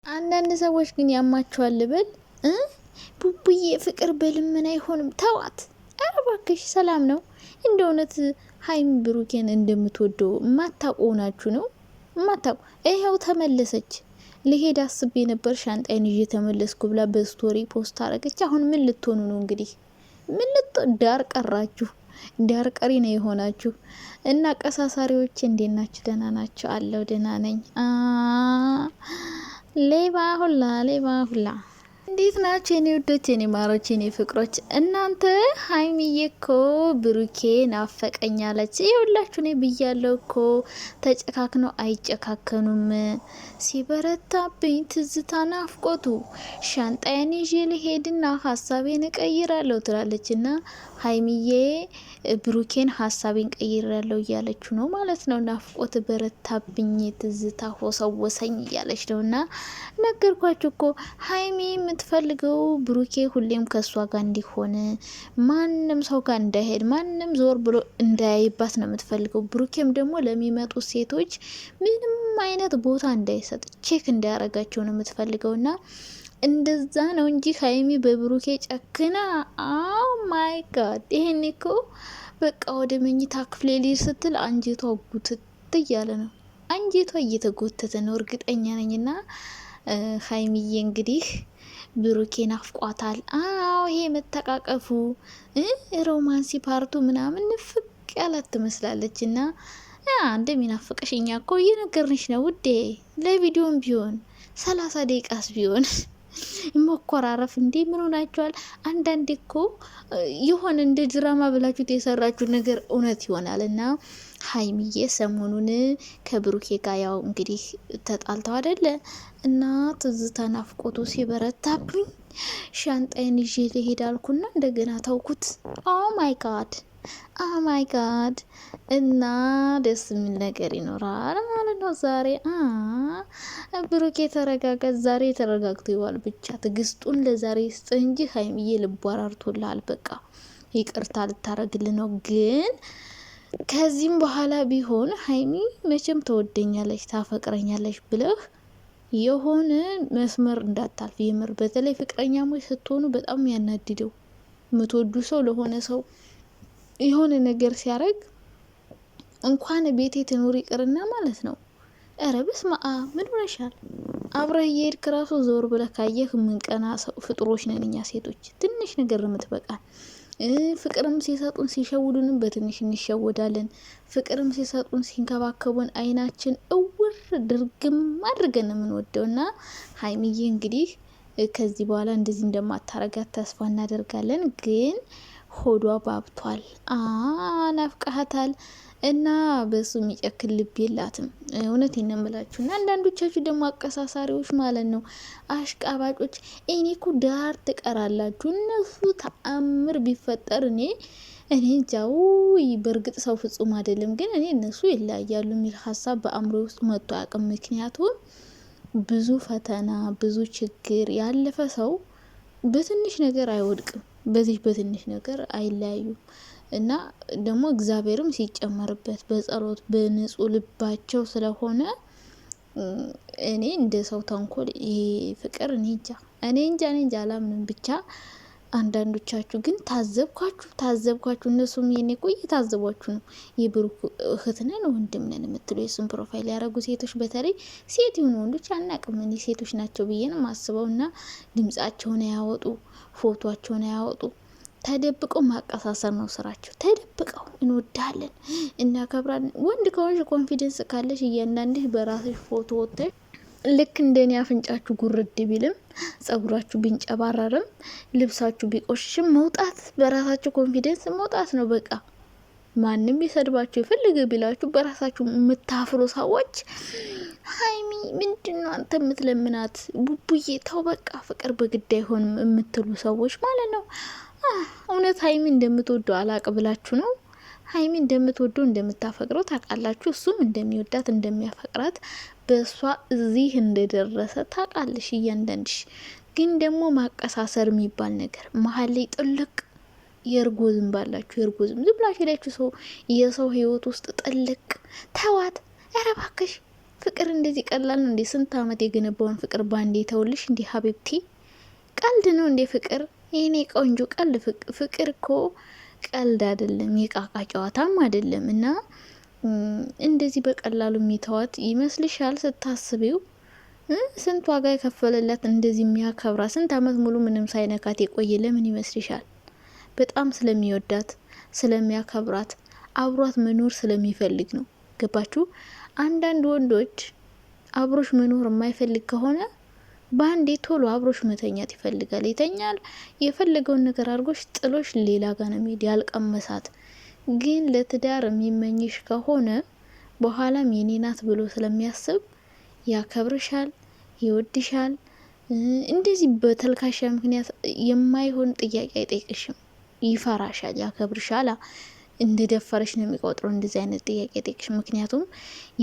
አንዳንድ ሰዎች ግን ያማቸዋል ልበል ቡቡዬ ፍቅር በልመና አይሆንም ተዋት። ኧረ እባክሽ ሰላም ነው። እንደ እውነት ሀይሚ ብሩኬን እንደምትወደው ማታውቁ ናችሁ ነው ማታውቁ። ይኸው ተመለሰች። ልሄድ አስቤ ነበር ሻንጣይን ይዤ ተመለስኩ ብላ በስቶሪ ፖስት አረገች። አሁን ምን ልትሆኑ ነው እንግዲህ? ዳር ቀራችሁ። ዳር ቀሪ ነው የሆናችሁ። እና ቀሳሳሪዎች እንዴት ናችሁ? ደህና ናቸው አለው። ደህና ነኝ። ሌባ ሁላ እንዴት ናቸው የኔ ውዶች፣ የኔ ማሮች፣ የኔ ፍቅሮች? እናንተ ሀይሚዬ እኮ ብሩኬ ናፈቀኛለች። ይኸውላችሁ እኔ ብያለሁ እኮ ተጨካክነው አይጨካከኑም። ሲበረታብኝ ትዝታ ናፍቆቱ ሻንጣዬን ይዤ ልሄድና ሀሳቤን እቀይራለሁ ትላለች። እና ሀይሚዬ ብሩኬን ሀሳቤን ቀይራለሁ እያለችው ነው ማለት ነው። ናፍቆት በረታብኝ ትዝታ ሆሰወሰኝ እያለች ነው። እና ነገርኳችሁ እኮ ሀይሚ የምትፈልገው ብሩኬ ሁሌም ከእሷ ጋር እንዲሆን፣ ማንም ሰው ጋር እንዳይሄድ፣ ማንም ዞር ብሎ እንዳያይባት ነው የምትፈልገው። ብሩኬም ደግሞ ለሚመጡ ሴቶች ምንም አይነት ቦታ እንዳይሰጥ፣ ቼክ እንዳያረጋቸው ነው የምትፈልገው። እና እንደዛ ነው እንጂ ሀይሚ በብሩኬ ጨክና አው ማይ ጋድ። ይሄን እኮ በቃ ወደ መኝታ ክፍሌ ልሄድ ስትል አንጀቷ ጉትት እያለ ነው። አንጀቷ እየተጎተተ ነው እርግጠኛ ነኝና ሀይሚዬ እንግዲህ ብሩኬን አፍቋታል። አዎ ይሄ መተቃቀፉ ሮማንሲ ፓርቱ ምናምን ንፍቅ ያላት ትመስላለች። እና እንደሚናፍቅሽ እኛ እኮ እየነገርንሽ ነው ውዴ። ለቪዲዮም ቢሆን 30 ደቂቃስ ቢሆን መኮራረፍ እንዴ ምን ሆናችኋል? አንዳንዴ እኮ የሆነ እንደ ድራማ ብላችሁት የሰራችሁ ነገር እውነት ይሆናል። እና ሀይሚዬ ሰሞኑን ከብሩኬ ጋር ያው እንግዲህ ተጣልተው አይደለ? እና ትዝታ ናፍቆቱ ሲበረታብኝ ሻንጣዬን ይዤ ልሄድ አልኩና እንደገና ተውኩት። ኦ ማይ ጋድ። እና ደስ የሚል ነገር ይኖራል ማለት ነው ዛሬ። ብሩኬ ተረጋጋ። ዛሬ ተረጋግቶ ይዋል። ብቻ ትግስቱን ለዛሬ ስጥ እንጂ ሀይሚዬ ልቧራርቶልሃል። በቃ ይቅርታ ልታረግል ነው። ግን ከዚህም በኋላ ቢሆን ሀይሚ መቼም ተወደኛለች ታፈቅረኛለች ብለህ የሆነ መስመር እንዳታልፍ። የምር በተለይ ፍቅረኛሞች ስትሆኑ በጣም ያናድደው የምትወዱ ሰው ለሆነ ሰው የሆነ ነገር ሲያረግ እንኳን ቤቴ ትኖር ይቅርና ማለት ነው። ኧረ በስመ አብ ምን ሆነሻል? አብረህ እየሄድክ ራሱ ዞር ብለህ ካየህ ምንቀና ፍጡሮች ነን እኛ ሴቶች። ትንሽ ነገር የምትበቃል። ፍቅርም ሲሰጡን ሲሸውዱንም በትንሽ እንሸወዳለን። ፍቅርም ሲሰጡን ሲንከባከቡን አይናችን እውር ድርግም አድርገን የምንወደው። እና ሀይሚዬ እንግዲህ ከዚህ በኋላ እንደዚህ እንደማታረጋት ተስፋ እናደርጋለን። ግን ሆዷ ባብቷል። ናፍቃሃታል። እና በሱ የሚጨክል ልብ የላትም። እውነት ይነምላችሁ። እና አንዳንዶቻችሁ ደግሞ አቀሳሳሪዎች ማለት ነው፣ አሽቃባጮች። እኔ እኮ ዳር ትቀራላችሁ። እነሱ ተአምር ቢፈጠር እኔ እንጃው። በእርግጥ ሰው ፍጹም አይደለም፣ ግን እኔ እነሱ ይለያያሉ የሚል ሀሳብ በአእምሮ ውስጥ መጥቶ አያውቅም። ምክንያቱም ብዙ ፈተና ብዙ ችግር ያለፈ ሰው በትንሽ ነገር አይወድቅም። በዚህ በትንሽ ነገር አይለያዩም። እና ደግሞ እግዚአብሔርም ሲጨመርበት በጸሎት በንጹህ ልባቸው ስለሆነ እኔ እንደ ሰው ተንኮል ይሄ ፍቅር እኔ እንጃ አላምንም። ብቻ አንዳንዶቻችሁ ግን ታዘብኳችሁ። እነሱም የኔ ቆይ ታዘቧችሁ ነው። የብሩክ እህት ነን ወንድም ነን የምትሉ የሱን ፕሮፋይል ያደረጉ ሴቶች፣ በተለይ ሴት የሆኑ ወንዶች አናቅም። እኔ ሴቶች ናቸው ብዬ ነው ማስበው። እና ድምጻቸውን ያወጡ ፎቶቸውን ያወጡ ተደብቀው ማቀሳሰር ነው ስራቸው። ተደብቀው እንወዳለን እናከብራለን። ወንድ ከሆንሽ ኮንፊደንስ ካለሽ እያንዳንድሽ በራስሽ ፎቶ ወጥተሽ ልክ እንደኔ አፍንጫችሁ ጉርድ ቢልም ጸጉራችሁ ቢንጨባረርም ልብሳችሁ ቢቆሽሽም መውጣት፣ በራሳችሁ ኮንፊደንስ መውጣት ነው በቃ። ማንም ቢሰድባችሁ የፈልገ ቢላችሁ በራሳችሁ የምታፍሩ ሰዎች ሀይሚ ምንድነው አንተ የምትለምናት? ቡቡዬ ተው በቃ ፍቅር በግድ አይሆንም የምትሉ ሰዎች ማለት ነው። እውነት ሀይሚ እንደምትወደው አላቅ ብላችሁ ነው። ሀይሚ እንደምትወደው እንደምታፈቅረው ታውቃላችሁ። እሱም እንደሚወዳት እንደሚያፈቅራት በእሷ እዚህ እንደደረሰ ታውቃለሽ እያንዳንድሽ። ግን ደግሞ ማቀሳሰር የሚባል ነገር መሀል ላይ ጥልቅ የእርጎ ዝም ባላችሁ የእርጎ ዝም ብላችሁ ሄዳችሁ የሰው ህይወት ውስጥ ጥልቅ ተዋት። ኧረ እባክሽ ፍቅር እንደዚህ ቀላል ነው እንዴ? ስንት አመት የገነባውን ፍቅር ባንዴ ተውልሽ እንዴ ሀቢብቲ? ቀልድ ነው እንዴ ፍቅር? የኔ ቆንጆ ቀልድ ፍቅር እኮ ቀልድ አይደለም፣ የቃቃ ጨዋታም አይደለም። እና እንደዚህ በቀላሉ የሚተዋት ይመስልሻል ስታስቢው? ስንት ዋጋ የከፈለላት እንደዚህ የሚያከብራ ስንት አመት ሙሉ ምንም ሳይነካት የቆየ ለምን ይመስልሻል? በጣም ስለሚወዳት ስለሚያከብራት አብሯት መኖር ስለሚፈልግ ነው። ገባችሁ? አንዳንድ ወንዶች አብሮሽ መኖር የማይፈልግ ከሆነ በአንዴ ቶሎ አብሮሽ መተኛት ይፈልጋል። ይተኛል፣ የፈለገውን ነገር አድርጎሽ ጥሎሽ ሌላ ጋር ነው የሚሄድ ያልቀመሳት። ግን ለትዳር የሚመኝሽ ከሆነ በኋላም የኔ ናት ብሎ ስለሚያስብ ያከብርሻል፣ ይወድሻል። እንደዚህ በተልካሻ ምክንያት የማይሆን ጥያቄ አይጠይቅሽም፣ ይፈራሻል፣ ያከብርሻል። እንደ ደፈረሽ ነው የሚቆጥረው እንደዚህ አይነት ጥያቄ አይጠይቅሽ። ምክንያቱም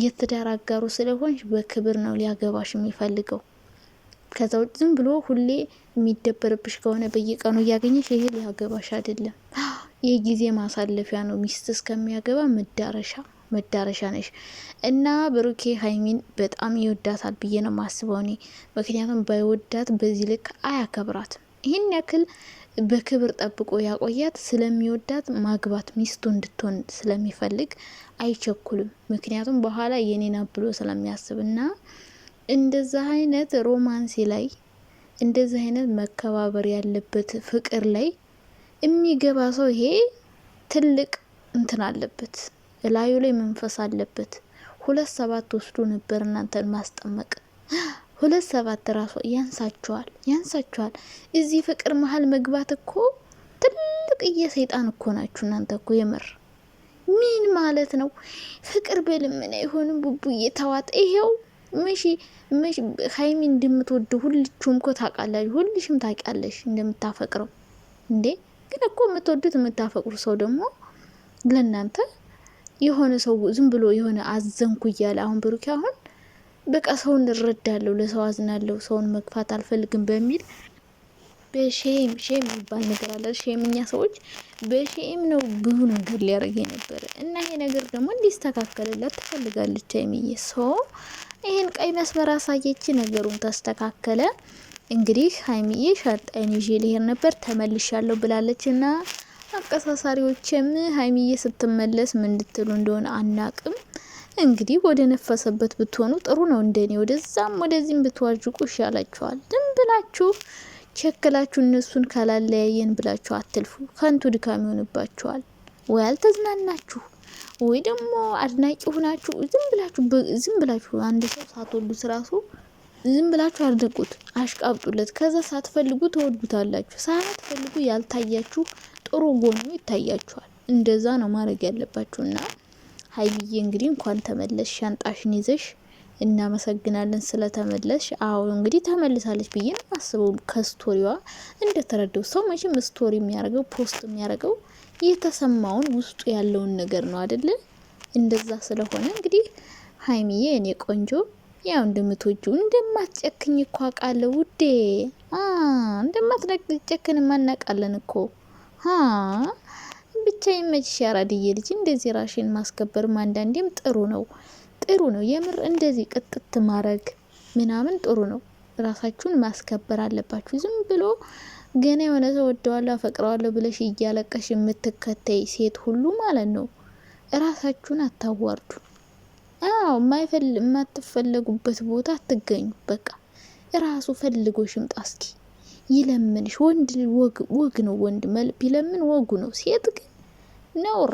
የትዳር አጋሩ ስለሆንሽ በክብር ነው ሊያገባሽ የሚፈልገው። ከዛ ውጭ ዝም ብሎ ሁሌ የሚደበርብሽ ከሆነ በየቀኑ እያገኘሽ ይሄ ሊያገባሽ አይደለም፣ የጊዜ ማሳለፊያ ነው። ሚስት እስከሚያገባ መዳረሻ ነሽ። እና ብሩኬ ሀይሚን በጣም ይወዳታል ብዬ ነው ማስበው እኔ። ምክንያቱም ባይወዳት በዚህ ልክ አያከብራትም። ይህን ያክል በክብር ጠብቆ ያቆያት ስለሚወዳት ማግባት ሚስቱ እንድትሆን ስለሚፈልግ አይቸኩልም። ምክንያቱም በኋላ የኔና ብሎ ስለሚያስብና እንደዛ አይነት ሮማንሲ ላይ እንደዛ አይነት መከባበር ያለበት ፍቅር ላይ የሚገባ ሰው ይሄ ትልቅ እንትን አለበት፣ ላዩ ላይ መንፈስ አለበት። 2 7 ወስዶ ነበር እናንተን ማስጠመቅ። 2 7 ራሱ ያንሳችኋል። እዚህ ፍቅር መሀል መግባት እኮ ትልቅ የሰይጣን እኮ ናችሁ እናንተ እኮ የምር። ምን ማለት ነው? ፍቅር በልምን አይሆንም ቡቡዬ ተዋት። ይሄው መሺ ሀይሚ እንደምትወድ ሁልችም እኮ ታውቃላችሁ፣ ሁልሽም ታውቂያለሽ እንደምታፈቅረው። እንዴ ግን እኮ የምትወዱት የምታፈቅሩ ሰው ደግሞ ለእናንተ የሆነ ሰው ዝም ብሎ የሆነ አዘንኩ እያለ አሁን ብሩክ አሁን በቃ ሰውን እረዳለሁ፣ ለሰው አዝናለሁ፣ ሰውን መግፋት አልፈልግም በሚል በሼም የሚባል ነገር አለ። ሼምኛ ሰዎች በሼም ነው ብዙ ነገር ሊያደርግ የነበረ እና ይሄ ነገር ደግሞ እንዲስተካከልላት ትፈልጋለች ሀይሚዬ። ሰው ይሄን ቀይ መስመር አሳየች፣ ነገሩን ተስተካከለ። እንግዲህ ሀይሚዬ ሻንጣዬን ይዤ ልሄድ ነበር ተመልሻለሁ ብላለች። እና አቀሳሳሪዎችም ሀይሚዬ ስትመለስ ምን እንድትሉ እንደሆነ አናቅም። እንግዲህ ወደ ነፈሰበት ብትሆኑ ጥሩ ነው። እንደኔ ወደዛም ወደዚህም ብትዋጅቁ ይሻላችኋል። ዝም ብላችሁ ቸክላችሁ እነሱን ካላለያየን ብላችሁ አትልፉ። ከንቱ ድካም ይሆንባችኋል። ወይ አልተዝናናችሁ ወይ ደግሞ አድናቂ ሆናችሁ ዝም ብላችሁ አንድ ሰው ሳትወዱት ራሱ ዝም ብላችሁ አድንቁት፣ አሽቃብጡለት። ከዛ ሳትፈልጉ ተወዱታላችሁ። ሳትፈልጉ ያልታያችሁ ጥሩ ጎኑ ይታያችኋል። እንደዛ ነው ማድረግ ያለባችሁና ሀይሚዬ እንግዲህ እንኳን ተመለሽ ሻንጣሽን ይዘሽ። እናመሰግናለን ስለተመለሽ። አዎ እንግዲህ ተመልሳለች ብዬ ነው አስበው። ከስቶሪዋ እንደተረዳው ሰው መቼም ስቶሪ የሚያደርገው ፖስት የሚያደርገው የተሰማውን ውስጡ ያለውን ነገር ነው አይደለ? እንደዛ ስለሆነ እንግዲህ ሀይሚዬ እኔ ቆንጆ ያው እንደምትወጂው እንደማትጨክኝ እኮ አውቃለሁ ውዴ። እንደማትጨክን ማናቃለን እኮ ብቻ ይመችሽ ያራድዬ ልጅ። እንደዚህ ራሽን ማስከበርም አንዳንዴም ጥሩ ነው የምር። እንደዚህ ቅጥት ማድረግ ምናምን ጥሩ ነው። ራሳችሁን ማስከበር አለባችሁ። ዝም ብሎ ገና የሆነ ሰው ወደዋለሁ አፈቅረዋለሁ ብለሽ እያለቀሽ የምትከተይ ሴት ሁሉ ማለት ነው ራሳችሁን አታዋርዱ። የማትፈለጉበት ቦታ አትገኙ። በቃ ራሱ ፈልጎ ሽምጣ እስኪ ይለምንሽ። ወንድ ወግ ነው። ወንድ ቢለምን ወጉ ነው። ሴት ግን ነውር።